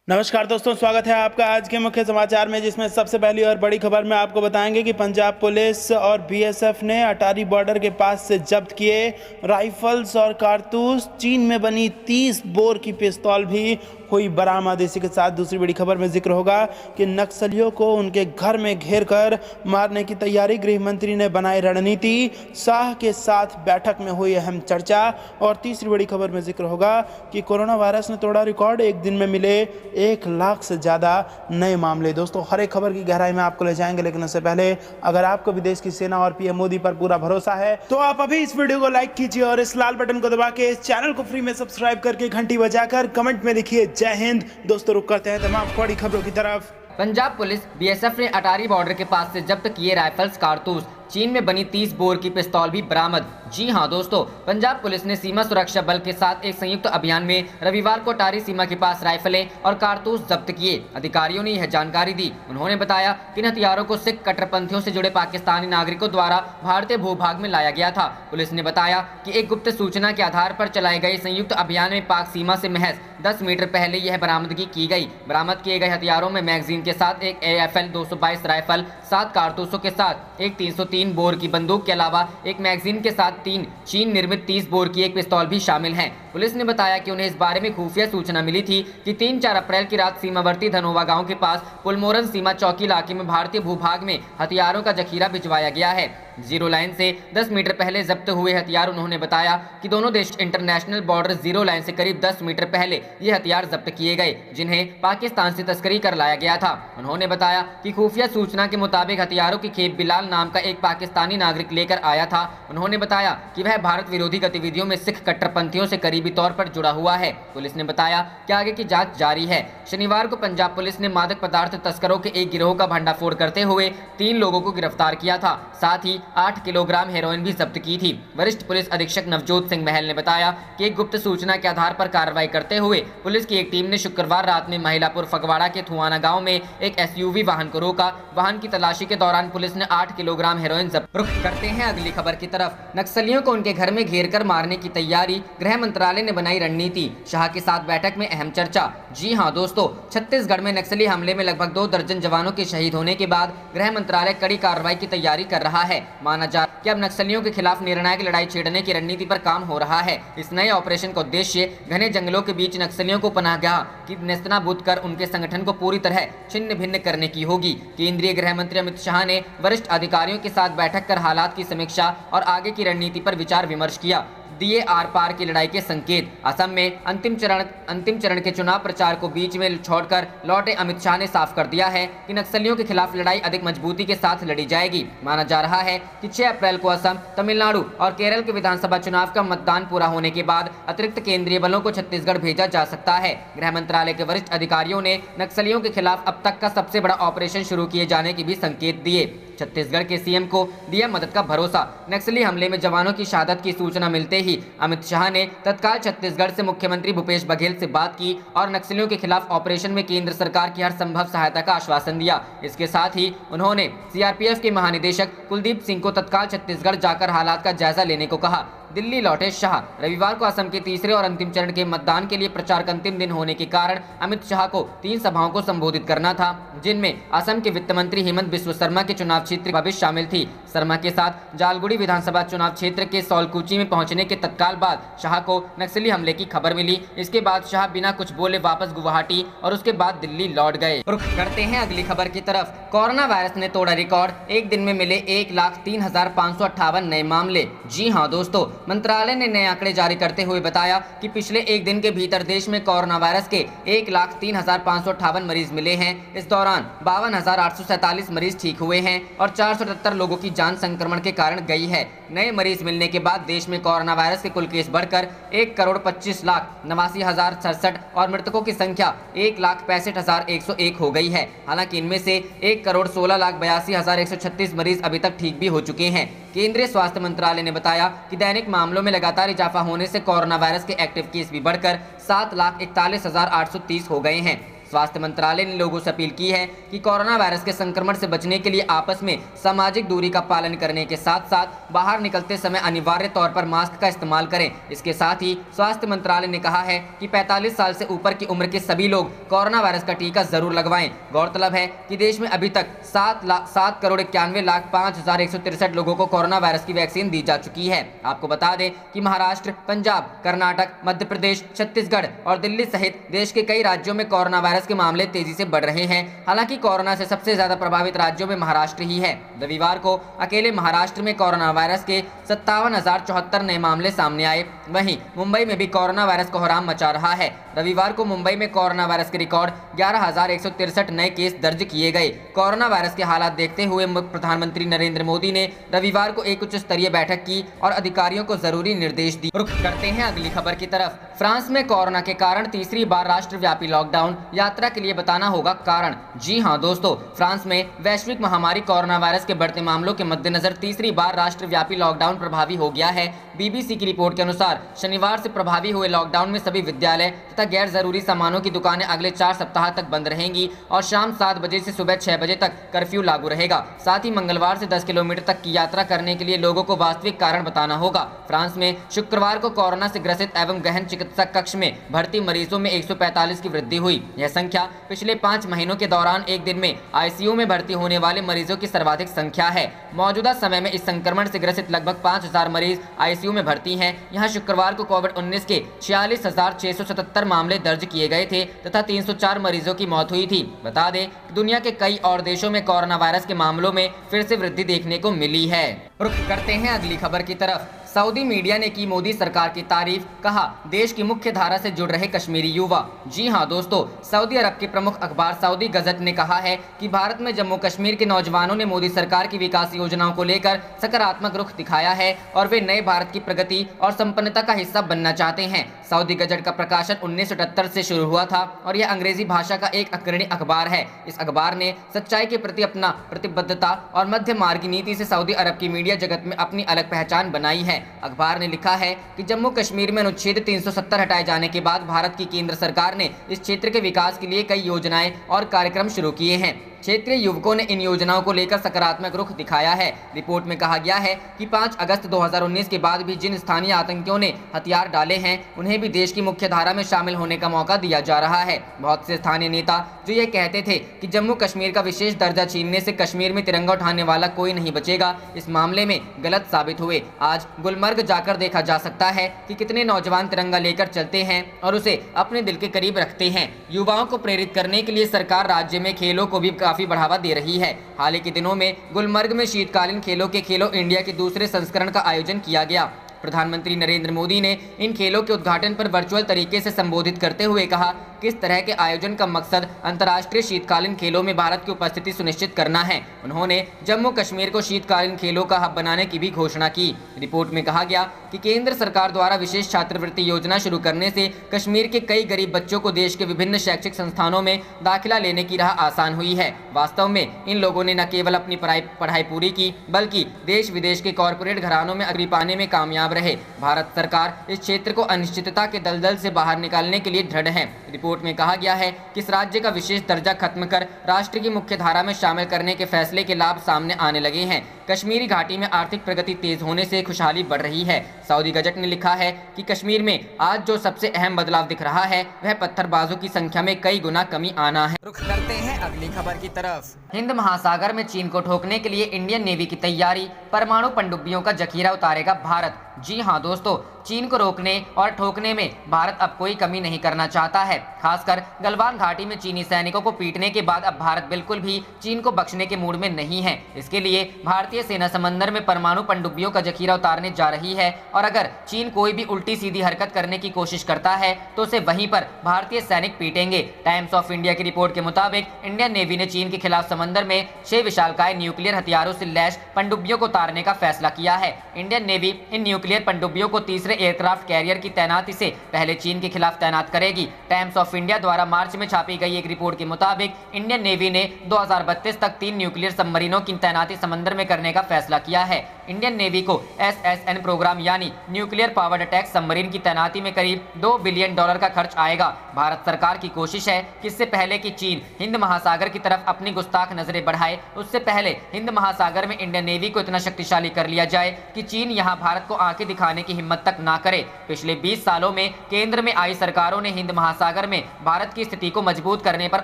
नमस्कार दोस्तों, स्वागत है आपका आज के मुख्य समाचार में, जिसमें सबसे पहली और बड़ी खबर में आपको बताएंगे कि पंजाब पुलिस और बीएसएफ ने अटारी बॉर्डर के पास से जब्त किए राइफल्स और कारतूस। चीन में बनी 30 बोर की पिस्तौल भी हुई बरामद। इसी के साथ दूसरी बड़ी खबर में जिक्र होगा कि नक्सलियों को उनके घर में घेर कर मारने की तैयारी, गृह मंत्री ने बनाई रणनीति। शाह के साथ बैठक में हुई अहम चर्चा। और तीसरी बड़ी खबर में जिक्र होगा कि कोरोना वायरस ने तोड़ा रिकॉर्ड, एक दिन में मिले 1 लाख से ज़्यादा नए मामले। दोस्तों, हर एक खबर की गहराई में आपको ले जाएंगे, लेकिन उससे पहले अगर आपको भी देश की सेना और पीएम मोदी पर पूरा भरोसा है तो आप अभी इस वीडियो को लाइक कीजिए और इस लाल बटन को दबा के इस चैनल को फ्री में सब्सक्राइब करके घंटी बजाकर कमेंट में लिखिए जय हिंद। दोस्तों, रुक करते हैं तमाम बड़ी खबरों की तरफ। पंजाब पुलिस बीएसएफ ने अटारी बॉर्डर के पास से जब्त किए राइफल्स, कारतूस। चीन में बनी 30 बोर की पिस्तौल भी बरामद। जी हां दोस्तों, पंजाब पुलिस ने सीमा सुरक्षा बल के साथ एक संयुक्त अभियान में रविवार को अटारी सीमा के पास राइफलें और कारतूस जब्त किए। अधिकारियों ने यह जानकारी दी। उन्होंने बताया कि इन हथियारों को सिख कट्टरपंथियों से जुड़े पाकिस्तानी नागरिकों द्वारा भारतीय भूभाग में लाया गया था। पुलिस ने बताया कि एक गुप्त सूचना के आधार पर चलाए गए संयुक्त अभियान में पाक सीमा से महज 10 मीटर पहले यह बरामदगी की गई। बरामद किए गए हथियारों में मैगजीन के साथ एक AFL 222 राइफल, 7 कारतूसों के साथ एक 303 बोर की बंदूक के अलावा एक मैगजीन के साथ 3 चीन निर्मित 30 बोर की एक पिस्तौल भी शामिल है। पुलिस ने बताया कि उन्हें इस बारे में खुफिया सूचना मिली थी कि 3-4 अप्रैल की रात सीमावर्ती धनोवा गांव के पास पुलमोरन सीमा चौकी इलाके में भारतीय भूभाग में हथियारों का जखीरा भिजवाया गया है। जीरो लाइन से 10 मीटर पहले जब्त हुए हथियार। उन्होंने बताया कि दोनों देश इंटरनेशनल बॉर्डर जीरो लाइन से करीब 10 मीटर पहले ये हथियार जब्त किए गए, जिन्हें पाकिस्तान से तस्करी कर लाया गया था। उन्होंने बताया कि खुफिया सूचना के मुताबिक हथियारों की खेप बिलाल नाम का एक पाकिस्तानी नागरिक लेकर आया था। उन्होंने बताया कि वह भारत विरोधी गतिविधियों में सिख कट्टरपंथियों से करीबी तौर पर जुड़ा हुआ है। पुलिस ने बताया कि आगे की जाँच जारी है। शनिवार को पंजाब पुलिस ने मादक पदार्थ तस्करों के एक गिरोह का भंडाफोड़ करते हुए 3 लोगों को गिरफ्तार किया था। साथ ही 8 किलोग्राम हेरोइन भी जब्त की थी। वरिष्ठ पुलिस अधीक्षक नवजोत सिंह महल ने बताया कि एक गुप्त सूचना के आधार पर कार्रवाई करते हुए पुलिस की एक टीम ने शुक्रवार रात में महिलापुर फगवाड़ा के थुआना गांव में एक SUV वाहन को रोका। वाहन की तलाशी के दौरान पुलिस ने 8 किलोग्राम हेरोइन जब्त। रुख करते हैं अगली खबर की तरफ। नक्सलियों को उनके घर में घेर कर मारने की तैयारी, गृह मंत्रालय ने बनाई रणनीति। शाह के साथ बैठक में अहम चर्चा। जी हाँ दोस्तों, छत्तीसगढ़ में नक्सली हमले में लगभग 2 दर्जन जवानों के शहीद होने के बाद गृह मंत्रालय कड़ी कार्रवाई की तैयारी कर रहा है। माना कि अब नक्सलियों के खिलाफ निर्णायक लड़ाई छेड़ने की रणनीति पर काम हो रहा है। इस नए ऑपरेशन का उद्देश्य घने जंगलों के बीच नक्सलियों को पनाहगाह की नेस्तनाबूद कर उनके संगठन को पूरी तरह छिन्न भिन्न करने की होगी। केंद्रीय गृह मंत्री अमित शाह ने वरिष्ठ अधिकारियों के साथ बैठक कर हालात की समीक्षा और आगे की रणनीति पर विचार विमर्श किया। दिए आर पार की लड़ाई के संकेत। असम में अंतिम चरण के चुनाव प्रचार को बीच में छोड़कर लौटे अमित शाह ने साफ कर दिया है कि नक्सलियों के खिलाफ लड़ाई अधिक मजबूती के साथ लड़ी जाएगी। माना जा रहा है कि 6 अप्रैल को असम, तमिलनाडु और केरल के विधानसभा चुनाव का मतदान पूरा होने के बाद अतिरिक्त केंद्रीय बलों को छत्तीसगढ़ भेजा जा सकता है। गृह मंत्रालय के वरिष्ठ अधिकारियों ने नक्सलियों के खिलाफ अब तक का सबसे बड़ा ऑपरेशन शुरू किए जाने के भी संकेत दिए। छत्तीसगढ़ के सीएम को दिया मदद का भरोसा। नक्सली हमले में जवानों की शहादत की सूचना मिलते ही अमित शाह ने तत्काल छत्तीसगढ़ से मुख्यमंत्री भूपेश बघेल से बात की और नक्सलियों के खिलाफ ऑपरेशन में केंद्र सरकार की हर संभव सहायता का आश्वासन दिया। इसके साथ ही उन्होंने CRPF के महानिदेशक कुलदीप सिंह को तत्काल छत्तीसगढ़ जाकर हालात का जायजा लेने को कहा। दिल्ली लौटे शाह। रविवार को असम के तीसरे और अंतिम चरण के मतदान के लिए प्रचार का अंतिम दिन होने के कारण अमित शाह को 3 सभाओं को संबोधित करना था, जिनमें असम के वित्त मंत्री हेमंत बिस्व शर्मा के चुनाव क्षेत्र भविष्य शामिल थी। शर्मा के साथ जालगुड़ी विधानसभा चुनाव क्षेत्र के सौलकुची में पहुंचने के तत्काल बाद शाह को नक्सली हमले की खबर मिली। इसके बाद शाह बिना कुछ बोले वापस गुवाहाटी और उसके बाद दिल्ली लौट गए। रुख करते हैं अगली खबर की तरफ। कोरोना वायरस ने तोड़ा रिकॉर्ड, एक दिन में मिले 1,03,558 नए मामले। जी हाँ दोस्तों, मंत्रालय ने नए आंकड़े जारी करते हुए बताया कि पिछले एक दिन के भीतर देश में कोरोना वायरस के 1,03,558 मरीज मिले हैं। इस दौरान 52,847 मरीज ठीक हुए हैं और 478 लोगों की जान संक्रमण के कारण गई है। नए मरीज मिलने के बाद देश में कोरोना वायरस के कुल केस बढ़कर 1,25,89,067 और मृतकों की संख्या 1,65,101 हो गई है। हालांकि इनमें से 1,16,82,136 मरीज अभी तक ठीक भी हो चुके हैं। केंद्रीय स्वास्थ्य मंत्रालय ने बताया कि दैनिक मामलों में लगातार इजाफा होने से कोरोना वायरस के एक्टिव केस भी बढ़कर 7,41,830 हो गए हैं। स्वास्थ्य मंत्रालय ने लोगों से अपील की है कि कोरोना वायरस के संक्रमण से बचने के लिए आपस में सामाजिक दूरी का पालन करने के साथ साथ बाहर निकलते समय अनिवार्य तौर पर मास्क का इस्तेमाल करें। इसके साथ ही स्वास्थ्य मंत्रालय ने कहा है कि 45 साल से ऊपर की उम्र के सभी लोग कोरोना वायरस का टीका जरूर लगवाएं। गौरतलब है कि देश में अभी तक 7,91,05,163 लोगों को कोरोना वायरस की वैक्सीन दी जा चुकी है। आपको बता दें कि महाराष्ट्र, पंजाब, कर्नाटक, मध्य प्रदेश, छत्तीसगढ़ और दिल्ली सहित देश के कई राज्यों में कोरोना वायरस के मामले तेजी से बढ़ रहे हैं। हालांकि कोरोना से सबसे ज्यादा प्रभावित राज्यों में महाराष्ट्र ही है। रविवार को अकेले महाराष्ट्र में कोरोना वायरस के 57,074 नए मामले सामने आए। वहीं मुंबई में भी कोरोना वायरस कोहराम मचा रहा है। रविवार को मुंबई में कोरोना वायरस के रिकॉर्ड 11,163 नए केस दर्ज किए गए। कोरोना वायरस के हालात देखते हुए प्रधानमंत्री नरेंद्र मोदी ने रविवार को एक उच्च स्तरीय बैठक की और अधिकारियों को जरूरी निर्देश दिए। रुख करते हैं अगली खबर की तरफ। फ्रांस में कोरोना के कारण तीसरी बार राष्ट्रव्यापी लॉकडाउन, यात्रा के लिए बताना होगा कारण। जी हां दोस्तों, फ्रांस में वैश्विक महामारी कोरोना वायरस के बढ़ते मामलों के मद्देनजर तीसरी बार राष्ट्रव्यापी लॉकडाउन प्रभावी हो गया है। बीबीसी की रिपोर्ट के अनुसार शनिवार से प्रभावी हुए लॉकडाउन में सभी विद्यालय तथा गैर जरूरी सामानों की दुकानें अगले 4 सप्ताह तक बंद रहेंगी और शाम 7 बजे से सुबह 6 बजे तक कर्फ्यू लागू रहेगा। साथ ही मंगलवार से 10 किलोमीटर तक की यात्रा करने के लिए लोगों को वास्तविक कारण बताना होगा। फ्रांस में शुक्रवार को कोरोना से ग्रसित एवं गहन चिकित्सा कक्ष में भर्ती मरीजों में 145 की वृद्धि हुई। यह संख्या पिछले 5 महीनों के दौरान एक दिन में आईसीयू में भर्ती होने वाले मरीजों की सर्वाधिक संख्या है। मौजूदा समय में इस संक्रमण से ग्रसित लगभग 5,000 मरीज आईसीयू में भर्ती हैं। यहाँ शुक्रवार को कोविड-19 के 46,677 मामले दर्ज किए गए थे तथा 304 मरीजों की मौत हुई थी। बता दें कि दुनिया के कई और देशों में कोरोना वायरस के मामलों में फिर से वृद्धि देखने को मिली है। रुख करते हैं अगली खबर की तरफ। सऊदी मीडिया ने की मोदी सरकार की तारीफ, कहा देश की मुख्य धारा से जुड़ रहे कश्मीरी युवा। जी हां दोस्तों, सऊदी अरब के प्रमुख अखबार सऊदी गजट ने कहा है कि भारत में जम्मू कश्मीर के नौजवानों ने मोदी सरकार की विकास योजनाओं को लेकर सकारात्मक रुख दिखाया है और वे नए भारत की प्रगति और संपन्नता का हिस्सा बनना चाहते हैं। सऊदी गजट का प्रकाशन 1978 से शुरू हुआ था और यह अंग्रेजी भाषा का एक अग्रणी अखबार है। इस अखबार ने सच्चाई के प्रति अपना प्रतिबद्धता और मध्य मार्गी नीति से सऊदी अरब की मीडिया जगत में अपनी अलग पहचान बनाई है। अखबार ने लिखा है कि जम्मू कश्मीर में अनुच्छेद 370 हटाए जाने के बाद भारत की केंद्र सरकार ने इस क्षेत्र के विकास के लिए कई योजनाएं और कार्यक्रम शुरू किए हैं। क्षेत्रीय युवकों ने इन योजनाओं को लेकर सकारात्मक रुख दिखाया है। रिपोर्ट में कहा गया है कि 5 अगस्त 2019 के बाद भी जिन स्थानीय आतंकियों ने हथियार डाले हैं उन्हें भी देश की मुख्य धारा में शामिल होने का मौका दिया जा रहा है। बहुत से स्थानीय नेता जो ये कहते थे कि जम्मू कश्मीर का विशेष दर्जा छीनने से कश्मीर में तिरंगा उठाने वाला कोई नहीं बचेगा, इस मामले में गलत साबित हुए। आज गुलमर्ग जाकर देखा जा सकता है कि कितने नौजवान तिरंगा लेकर चलते हैं और उसे अपने दिल के करीब रखते हैं। युवाओं को प्रेरित करने के लिए सरकार राज्य में खेलों को भी काफी बढ़ावा दे रही है। हाल ही के दिनों में गुलमर्ग में शीतकालीन खेलों के खेलो इंडिया के दूसरे संस्करण का आयोजन किया गया। प्रधानमंत्री नरेंद्र मोदी ने इन खेलों के उद्घाटन पर वर्चुअल तरीके से संबोधित करते हुए कहा कि इस तरह के आयोजन का मकसद अंतर्राष्ट्रीय शीतकालीन खेलों में भारत की उपस्थिति सुनिश्चित करना है। उन्होंने जम्मू कश्मीर को शीतकालीन खेलों का हब बनाने की भी घोषणा की। रिपोर्ट में कहा गया कि केंद्र सरकार द्वारा विशेष छात्रवृत्ति योजना शुरू करने से कश्मीर के कई गरीब बच्चों को देश के विभिन्न शैक्षिक संस्थानों में दाखिला लेने की राह आसान हुई है। वास्तव में इन लोगों ने न केवल अपनी पढ़ाई पूरी की बल्कि देश विदेश के कॉरपोरेट घरानों में अग्री पाने में कामयाब रहे। भारत सरकार इस क्षेत्र को अनिश्चितता के दलदल से बाहर निकालने के लिए दृढ़ है। रिपोर्ट में कहा गया है कि इस राज्य का विशेष दर्जा खत्म कर राष्ट्र की मुख्य धारा में शामिल करने के फैसले के लाभ सामने आने लगे हैं। कश्मीरी घाटी में आर्थिक प्रगति तेज होने से खुशहाली बढ़ रही है। सऊदी गजट ने लिखा है कि कश्मीर में आज जो सबसे अहम बदलाव दिख रहा है वह पत्थरबाजों की संख्या में कई गुना कमी आना है। रुख करते हैं अगली खबर की तरफ। हिंद महासागर में चीन को ठोकने के लिए इंडियन नेवी की तैयारी, परमाणु पनडुब्बियों का जखीरा उतारेगा भारत। जी हां दोस्तों, चीन को रोकने और ठोकने में भारत अब कोई कमी नहीं करना चाहता है। खासकर गलवान घाटी में चीनी सैनिकों को पीटने के बाद अब भारत बिल्कुल भी चीन को बख्शने के मूड में नहीं है। इसके लिए भारतीय सेना समंदर में परमाणु पनडुब्बियों का जखीरा उतारने जा रही है और अगर चीन कोई भी उल्टी सीधी हरकत करने की कोशिश करता है तो उसे वहीं पर भारतीय सैनिक पीटेंगे। टाइम्स ऑफ इंडिया की रिपोर्ट के मुताबिक इंडियन नेवी ने चीन के खिलाफ समंदर में 6 विशालकाय न्यूक्लियर हथियारों से लैस पनडुब्बियों को उतारने का फैसला किया है। इंडियन नेवी इन न्यूक्लियर पनडुब्बियों को तीसरे एयरक्राफ्ट कैरियर की तैनाती से पहले चीन के खिलाफ तैनात करेगी। टाइम्स ऑफ इंडिया द्वारा मार्च में छापी गई एक रिपोर्ट के मुताबिक इंडियन नेवी ने 2032 तक 3 न्यूक्लियर सबमरीनों की तैनाती समंदर में करने का फैसला किया है। इंडियन नेवी को SSN प्रोग्राम यानी न्यूक्लियर पावर्ड अटैक सबमरीन की तैनाती में करीब $2 बिलियन का खर्च आएगा। भारत सरकार की कोशिश है कि इससे पहले कि चीन हिंद महासागर की तरफ अपनी गुस्ताख नजरें बढ़ाए, उससे पहले हिंद महासागर में इंडियन नेवी को इतना शक्तिशाली कर लिया जाए कि चीन यहां भारत को आंखें दिखाने की हिम्मत तक ना करे। पिछले 20 सालों में केंद्र में आई सरकारों ने हिंद महासागर में भारत की स्थिति को मजबूत करने पर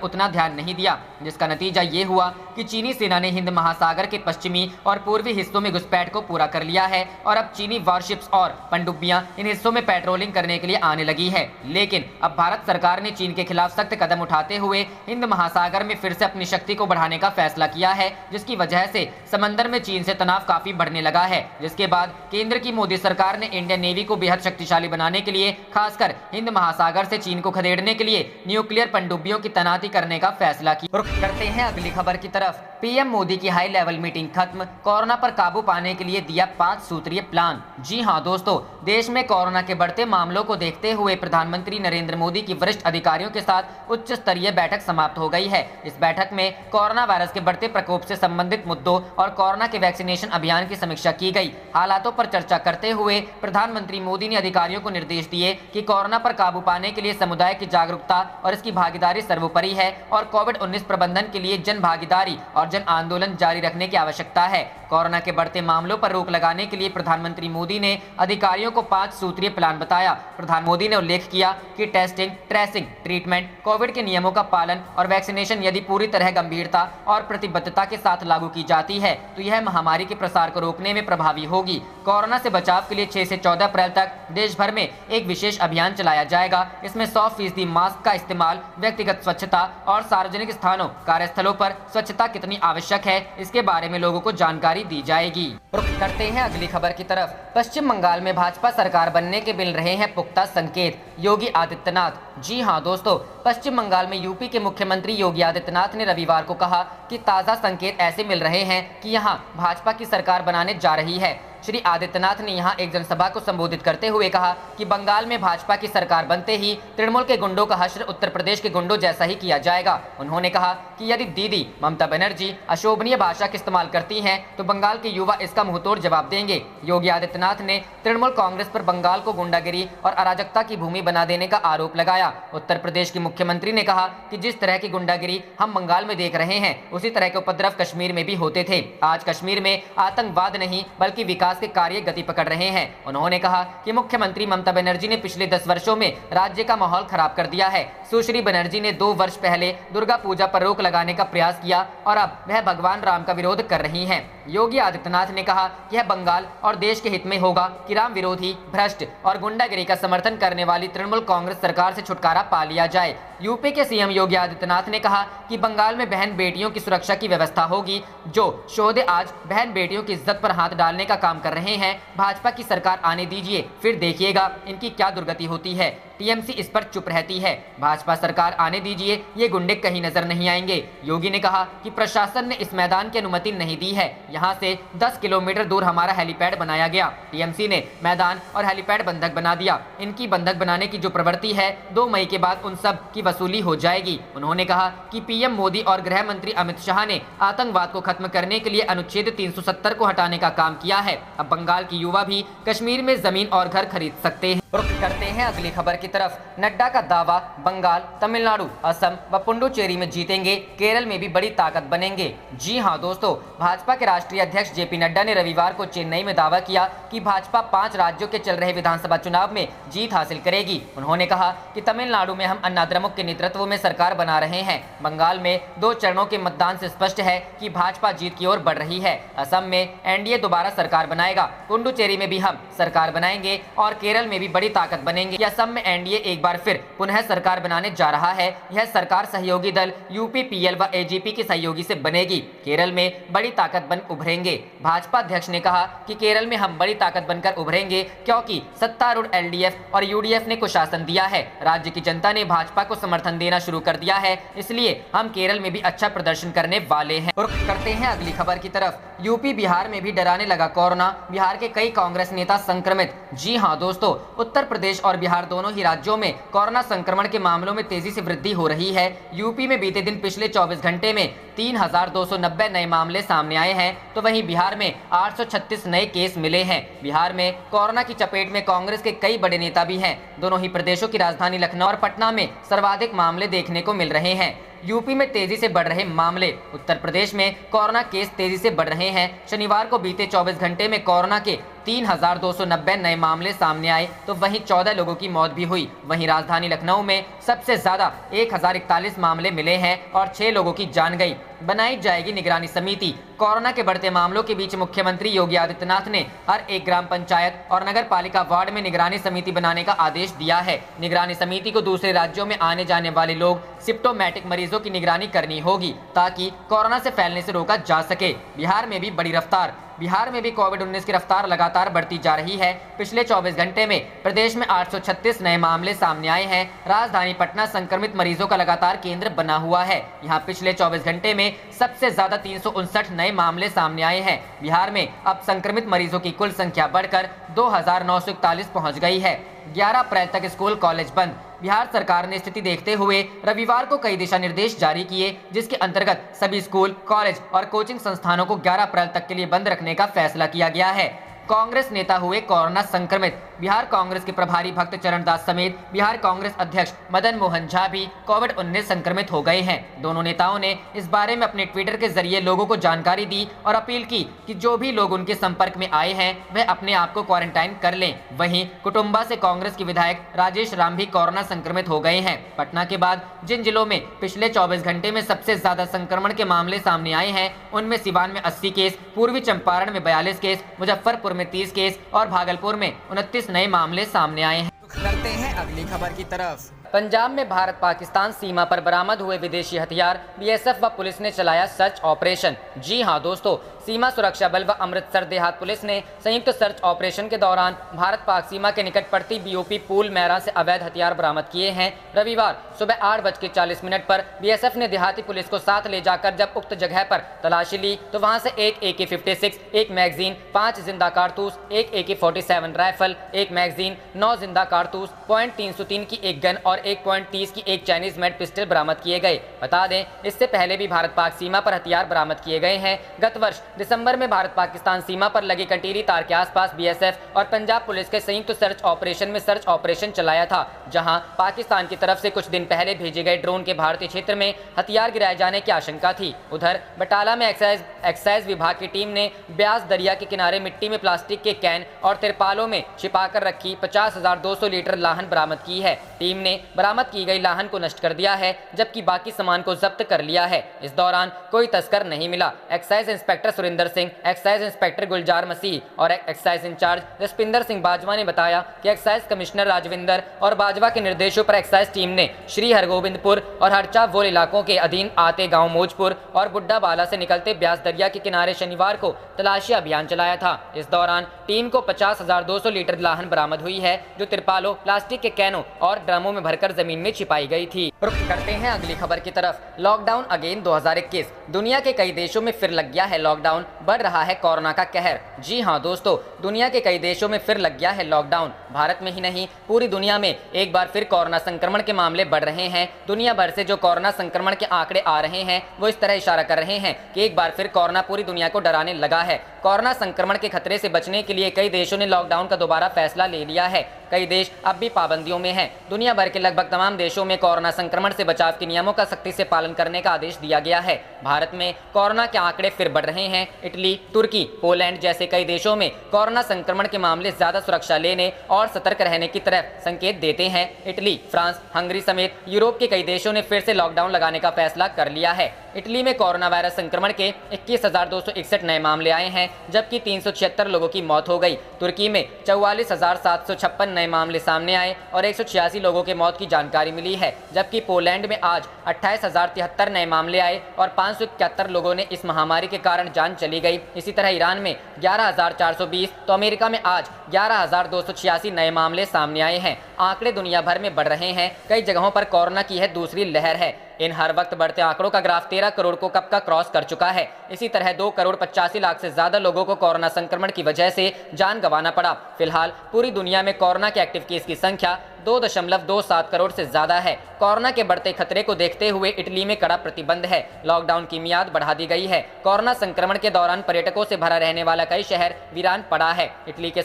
उतना ध्यान नहीं दिया, जिसका नतीजा ये हुआ कि चीनी सेना ने हिंद महासागर के पश्चिमी और पूर्वी हिस्सों में घुसपैठ को पूरा कर लिया है और अब चीनी वॉरशिप्स और पनडुब्बियां इन हिस्सों में पेट्रोलिंग करने के लिए आने लगी है। लेकिन अब भारत सरकार ने चीन के खिलाफ सख्त कदम उठाते हुए हिंद महासागर में फिर से अपनी शक्ति को बढ़ाने का फैसला किया है, जिसकी वजह से समंदर में चीन से तनाव काफी बढ़ने लगा है। जिसके बाद केंद्र की मोदी सरकार ने इंडियन नेवी को बेहद शक्तिशाली बनाने के लिए, खासकर हिंद महासागर से चीन को खदेड़ने के लिए न्यूक्लियर पनडुब्बियों की तैनाती करने का फैसला किया। रुख करते हैं अगली खबर की तरफ। पीएम मोदी की हाई लेवल मीटिंग खत्म, कोरोना पर काबू पाने के लिए दिया 5 सूत्रीय प्लान। जी हां दोस्तों, देश में कोरोना के बढ़ते मामलों को देखते हुए प्रधानमंत्री नरेंद्र मोदी की वरिष्ठ अधिकारियों के साथ उच्च स्तरीय बैठक समाप्त हो गई है। इस बैठक में कोरोना वायरस के बढ़ते प्रकोप से संबंधित मुद्दों और कोरोना के वैक्सीनेशन अभियान की समीक्षा की गई। हालातों पर चर्चा करते हुए प्रधानमंत्री मोदी ने अधिकारियों को निर्देश दिए कि कोरोना पर काबू पाने के लिए समुदाय की जागरूकता और इसकी भागीदारी सर्वोपरि है और कोविड-19 प्रबंधन के लिए जन भागीदारी और जन आंदोलन जारी रखने की आवश्यकता है। कोरोना के बढ़ते मामलों पर रोक लगाने के लिए प्रधानमंत्री मोदी ने अधिकारियों को 5 सूत्रीय प्लान बताया। प्रधान मोदी ने उल्लेख किया कि टेस्टिंग, ट्रेसिंग, ट्रीटमेंट, कोविड के नियमों का पालन और वैक्सीनेशन यदि पूरी तरह गंभीरता और प्रतिबद्धता के साथ लागू की जाती है तो यह महामारी के प्रसार को रोकने में प्रभावी होगी। कोरोना से बचाव के लिए 6 से 14 अप्रैल तक देश भर में एक विशेष अभियान चलाया जाएगा। इसमें 100% मास्क का इस्तेमाल, व्यक्तिगत स्वच्छता और सार्वजनिक स्थानों, कार्यस्थलों पर स्वच्छता कितनी आवश्यक है, इसके बारे में लोगों को जानकारी दी जाएगी। रुख करते हैं अगली खबर की तरफ। पश्चिम बंगाल में भाजपा सरकार बनने के मिल रहे हैं पुख्ता संकेत, योगी आदित्यनाथ। जी हां दोस्तों, पश्चिम बंगाल में यूपी के मुख्यमंत्री योगी आदित्यनाथ ने रविवार को कहा कि ताज़ा संकेत ऐसे मिल रहे हैं कि यहां भाजपा की सरकार बनाने जा रही है। श्री आदित्यनाथ ने यहां एक जनसभा को संबोधित करते हुए कहा कि बंगाल में भाजपा की सरकार बनते ही तृणमूल के गुंडों का हश्र उत्तर प्रदेश के गुंडों जैसा ही किया जाएगा। उन्होंने कहा कि यदि दीदी ममता बनर्जी अशोभनीय भाषा का इस्तेमाल करती हैं तो बंगाल के युवा इसका मुंहतोड़ जवाब देंगे। योगी आदित्यनाथ ने तृणमूल कांग्रेस पर बंगाल को गुंडागिरी और अराजकता की भूमि बना देने का आरोप लगाया। उत्तर प्रदेश के मुख्यमंत्री ने कहा कि जिस तरह की गुंडागिरी हम बंगाल में देख रहे हैं उसी तरह के उपद्रव कश्मीर में भी होते थे। आज कश्मीर में आतंकवाद नहीं बल्कि विकास के कार्य गति पकड़ रहे हैं। उन्होंने कहा कि मुख्यमंत्री ममता बनर्जी ने पिछले 10 वर्षों में राज्य का माहौल खराब कर दिया है। सुश्री बनर्जी ने 2 वर्ष पहले दुर्गा पूजा पर रोक लगाने का प्रयास किया और अब वह भगवान राम का विरोध कर रही हैं। योगी आदित्यनाथ ने कहा कि यह बंगाल और देश के हित में होगा कि राम विरोधी, भ्रष्ट और गुंडागिरी का समर्थन करने वाली तृणमूल कांग्रेस सरकार से छुटकारा पा लिया जाए। यूपी के सीएम योगी आदित्यनाथ ने कहा कि बंगाल में बहन बेटियों की सुरक्षा की व्यवस्था होगी। जो शोधे आज बहन बेटियों की इज्जत पर हाथ डालने का काम कर रहे हैं, भाजपा की सरकार आने दीजिए, फिर देखिएगा इनकी क्या दुर्गति होती है। टीएमसी इस पर चुप रहती है। भाजपा सरकार आने दीजिए, ये गुंडे कहीं नजर नहीं आएंगे। योगी ने कहा कि प्रशासन ने इस मैदान की अनुमति नहीं दी है। यहाँ से 10 किलोमीटर दूर हमारा हेलीपैड बनाया गया। टीएमसी ने मैदान और हेलीपैड बंधक बना दिया। इनकी बंधक बनाने की जो प्रवृत्ति है 2 मई के बाद उन सब की वसूली हो जाएगी। उन्होंने कहा कि पीएम मोदी और गृह मंत्री अमित शाह ने आतंकवाद को खत्म करने के लिए अनुच्छेद 370 को हटाने का काम किया है। अब बंगाल की युवा भी कश्मीर में जमीन और घर खरीद सकते हैं। रुख करते हैं अगली खबर की तरफ। नड्डा का दावा, बंगाल, तमिलनाडु, असम व पुडुचेरी में जीतेंगे, केरल में भी बड़ी ताकत बनेंगे। जी हां दोस्तों, भाजपा के राष्ट्रीय अध्यक्ष जेपी नड्डा ने रविवार को चेन्नई में दावा किया कि भाजपा 5 राज्यों के चल रहे विधानसभा चुनाव में जीत हासिल करेगी। उन्होंने कहा कि तमिलनाडु में हम अन्ना द्रमुक के नेतृत्व में सरकार बना रहे हैं। बंगाल में 2 चरणों के मतदान से स्पष्ट है कि भाजपा जीत की ओर बढ़ रही है। असम में एनडीए दोबारा सरकार बनाएगा। पुडुचेरी में भी हम सरकार बनाएंगे और केरल में भी बड़ी ताकत बनेंगे। असम में एनडीए एक बार फिर पुनः सरकार बनाने जा रहा है। यह सरकार सहयोगी दल यूपीपीएल व एजीपी के सहयोगी से बनेगी। केरल में बड़ी ताकत बन उभरेंगे। भाजपा अध्यक्ष ने कहा कि केरल में हम बड़ी ताकत बनकर उभरेंगे क्योंकि सत्तारूढ़ एलडीएफ और यूडीएफ ने कुशासन दिया है। राज्य की जनता ने भाजपा को समर्थन देना शुरू कर दिया है, इसलिए हम केरल में भी अच्छा प्रदर्शन करने वाले हैं। रुख करते हैं अगली खबर की तरफ। यूपी बिहार में भी डराने लगा कोरोना, बिहार के कई कांग्रेस नेता संक्रमित। जी हां दोस्तों, उत्तर प्रदेश और बिहार दोनों ही राज्यों में कोरोना संक्रमण के मामलों में तेजी से वृद्धि हो रही है। यूपी में बीते दिन पिछले 24 घंटे में 3,290 नए मामले सामने आए हैं, तो वहीं बिहार में 836 नए केस मिले हैं। बिहार में कोरोना की चपेट में कांग्रेस के कई बड़े नेता भी हैं। दोनों ही प्रदेशों की राजधानी लखनऊ और पटना में सर्वाधिक मामले देखने को मिल रहे हैं। यूपी में तेजी से बढ़ रहे मामले, उत्तर प्रदेश में कोरोना केस तेजी से बढ़ रहे हैं। शनिवार को बीते 24 घंटे में कोरोना के 3,290 नए मामले सामने आए, तो वहीं 14 लोगों की मौत भी हुई। वहीं राजधानी लखनऊ में सबसे ज्यादा 1,041 मामले मिले हैं और 6 लोगों की जान गई। बनाई जाएगी निगरानी समिति। कोरोना के बढ़ते मामलों के बीच मुख्यमंत्री योगी आदित्यनाथ ने हर एक ग्राम पंचायत और नगर पालिका वार्ड में निगरानी समिति बनाने का आदेश दिया है। निगरानी समिति को दूसरे राज्यों में आने जाने वाले लोग सिम्प्टोमेटिक मरीजों की निगरानी करनी होगी, ताकि कोरोना से फैलने से रोका जा सके। बिहार में भी बड़ी रफ्तार। बिहार में भी कोविड-19 की रफ्तार लगातार बढ़ती जा रही है। पिछले 24 घंटे में प्रदेश में 836 नए मामले सामने आए हैं। राजधानी पटना संक्रमित मरीजों का लगातार केंद्र बना हुआ है। यहां पिछले 24 घंटे में सबसे ज्यादा 359 नए मामले सामने आए हैं। बिहार में अब संक्रमित मरीजों की कुल संख्या बढ़कर 2,941 पहुंच गई है। 11 अप्रैल तक स्कूल कॉलेज बंद। बिहार सरकार ने स्थिति देखते हुए रविवार को कई दिशा निर्देश जारी किए, जिसके अंतर्गत सभी स्कूल, कॉलेज और कोचिंग संस्थानों को 11 अप्रैल तक के लिए बंद रखने का फैसला किया गया है। कांग्रेस नेता हुए कोरोना संक्रमित। बिहार कांग्रेस के प्रभारी भक्त चरण दास समेत बिहार कांग्रेस अध्यक्ष मदन मोहन झा भी कोविड-19 संक्रमित हो गए हैं। दोनों नेताओं ने इस बारे में अपने ट्विटर के जरिए लोगों को जानकारी दी और अपील की कि जो भी लोग उनके संपर्क में आए हैं वह अपने आप को क्वारंटाइन कर लें। वहीं कुटुंबा से कांग्रेस के विधायक राजेश राम भी कोरोना संक्रमित हो गए हैं। पटना के बाद जिन जिलों में पिछले 24 घंटे में सबसे ज्यादा संक्रमण के मामले सामने आए हैं, उनमें सिवान में 80 केस, पूर्वी चंपारण में 42 केस, मुजफ्फरपुर में 30 केस और भागलपुर में 29 नए मामले सामने आए हैं। करते हैं अगली खबर की तरफ। पंजाब में भारत पाकिस्तान सीमा पर बरामद हुए विदेशी हथियार, बीएसएफ व पुलिस ने चलाया सर्च ऑपरेशन। जी हां दोस्तों, सीमा सुरक्षा बल व अमृतसर देहात पुलिस ने संयुक्त सर्च ऑपरेशन के दौरान भारत पाक सीमा के निकट पड़ती बीओपी पुल मैरा से अवैध हथियार बरामद किए हैं। रविवार सुबह 8:40 पर बीएसएफ ने देहाती पुलिस को साथ ले जाकर जब उक्त जगह पर तलाशी ली, तो वहां से एक AK-56, एक मैगजीन, 5 जिंदा कारतूस, एक AK-47 राइफल, एक मैगजीन, 9 जिंदा कारतूस, .303 की एक गन और 1.30 की एक चाइनीज मेड पिस्टल बरामद किए गए। बता दें, इससे पहले भी भारत पाक सीमा पर हथियार बरामद किए गए हैं। गत वर्ष दिसंबर में भारत पाकिस्तान सीमा पर लगी कंटीली तार के आसपास बीएसएफ और पंजाब पुलिस के संयुक्त सर्च ऑपरेशन में सर्च ऑपरेशन चलाया था, जहां पाकिस्तान की तरफ से कुछ दिन पहले भेजे गए ड्रोन के भारतीय क्षेत्र में हथियार गिराए जाने की आशंका थी। उधर बटाला में एक्साइज विभाग की टीम ने ब्यास दरिया के किनारे मिट्टी में प्लास्टिक के कैन और तिरपालों में छिपाकर रखी 50,200 लीटर लाहन बरामद की है। टीम ने बरामद की गई लाहन को नष्ट कर दिया है, जबकि बाकी सामान को जब्त कर लिया है। इस दौरान कोई तस्कर नहीं मिला। Excise inspector Surendra Singh, excise inspector Gulzar Masih और एक्साइज इंचार्ज जसपिंदर सिंह बाजवा ने बताया कि एक्साइज कमिश्नर राजविंदर और बाजवा के निर्देशों पर एक्साइज टीम ने श्री हरगोबिंदपुर और हरचा वोल इलाकों के अधीन आते गांव मौजपुर और बुड्ढा बाला से निकलते ब्यास दरिया के किनारे शनिवार को तलाशी अभियान चलाया था। इस दौरान टीम को 50,200 लीटर लाहन बरामद हुई है, जो तिरपालों, प्लास्टिक के कैनों और ड्रमों में भरकर जमीन में छिपाई गई थी। रुक करते हैं अगली खबर की तरफ। Lockdown again 2021। दुनिया के कई देशों में फिर लग गया है लॉकडाउन, बढ़ रहा है कोरोना का कहर। जी हां दोस्तों, दुनिया के कई देशों में फिर लग गया है लॉकडाउन। भारत में ही नहीं, पूरी दुनिया में एक बार फिर कोरोना संक्रमण के मामले बढ़ रहे हैं। दुनिया भर से जो कोरोना संक्रमण के आंकड़े आ रहे हैं, वो इस तरह इशारा कर रहे हैं कि एक बार फिर कोरोना पूरी दुनिया को डराने लगा है। कोरोना संक्रमण के खतरे से बचने के लिए कई देशों ने लॉकडाउन का दोबारा फैसला ले लिया है। कई देश अब भी पाबंदियों में हैं। दुनिया भर के लगभग तमाम देशों में कोरोना संक्रमण से बचाव के नियमों का सख्ती से पालन करने का आदेश दिया गया है। भारत में कोरोना के आंकड़े फिर बढ़ रहे हैं। इटली, तुर्की, पोलैंड जैसे कई देशों में कोरोना संक्रमण के मामले ज्यादा सुरक्षा लेने और सतर्क रहने की तरफ संकेत देते हैं। इटली, फ्रांस, हंगरी समेत यूरोप के कई देशों ने फिर से लॉकडाउन लगाने का फैसला कर लिया है। इटली में कोरोना वायरस संक्रमण के 21,261 नए मामले आए हैं, जबकि 376 लोगों की मौत हो गई। तुर्की में 44,756 नए मामले सामने आए और 186 लोगों के मौत की जानकारी मिली है, जबकि पोलैंड में आज 28,073 नए मामले आए और 571 लोगों ने इस महामारी के कारण जान चली गई। इसी तरह ईरान में 11,420, तो अमेरिका में आज 11,286 नए मामले सामने आए हैं। आंकड़े दुनिया भर में बढ़ रहे हैं। कई जगहों पर कोरोना की है दूसरी लहर है। इन हर वक्त बढ़ते आंकड़ों का ग्राफ 13 करोड़ को कब का क्रॉस कर चुका है। इसी तरह 2,85,00,000 से ज्यादा लोगों को कोरोना संक्रमण की वजह से जान गंवाना पड़ा। फिलहाल पूरी दुनिया में कोरोना के एक्टिव केस की संख्या 2.27 करोड़ से ज्यादा है। कोरोना के बढ़ते खतरे को देखते हुए इटली में कड़ा प्रतिबंध है। लॉकडाउन की मियाद बढ़ा दी गई है। कोरोना संक्रमण के दौरान पर्यटकों से भरा रहने वाला कई शहर वीरान पड़ा है। इटली के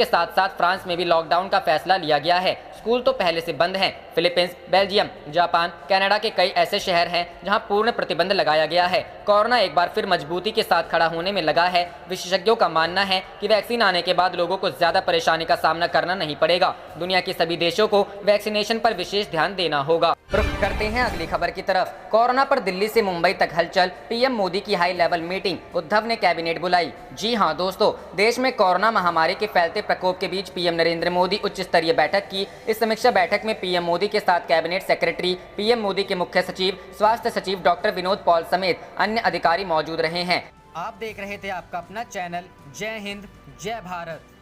साथ साथ फ्रांस में भी लॉकडाउन का फैसला लिया गया है। स्कूल तो पहले से बंद हैं। फिलीपींस, बेल्जियम, जापान, कनाडा के कई ऐसे शहर हैं जहां पूर्ण प्रतिबंध लगाया गया है। कोरोना एक बार फिर मजबूती के साथ खड़ा होने में लगा है। विशेषज्ञों का मानना है कि वैक्सीन आने के बाद लोगों को ज्यादा परेशानी का सामना करना नहीं पड़ेगा। दुनिया के सभी देशों को वैक्सीनेशन पर विशेष ध्यान देना होगा। रुख करते हैं अगली खबर की तरफ। कोरोना पर दिल्ली से मुंबई तक हलचल। पीएम मोदी की हाई लेवल मीटिंग। उद्धव ने कैबिनेट बुलाई। जी हां दोस्तों, देश में कोरोना महामारी के फैलते प्रकोप के बीच पीएम नरेंद्र मोदी उच्च स्तरीय बैठक की। इस समीक्षा बैठक में पीएम मोदी के साथ कैबिनेट सेक्रेटरी, पीएम मोदी के मुख्य सचिव, स्वास्थ्य सचिव डॉक्टर विनोद पॉल समेत अन्य अधिकारी मौजूद रहे हैं। आप देख रहे थे आपका अपना चैनल जय हिंद जय भारत।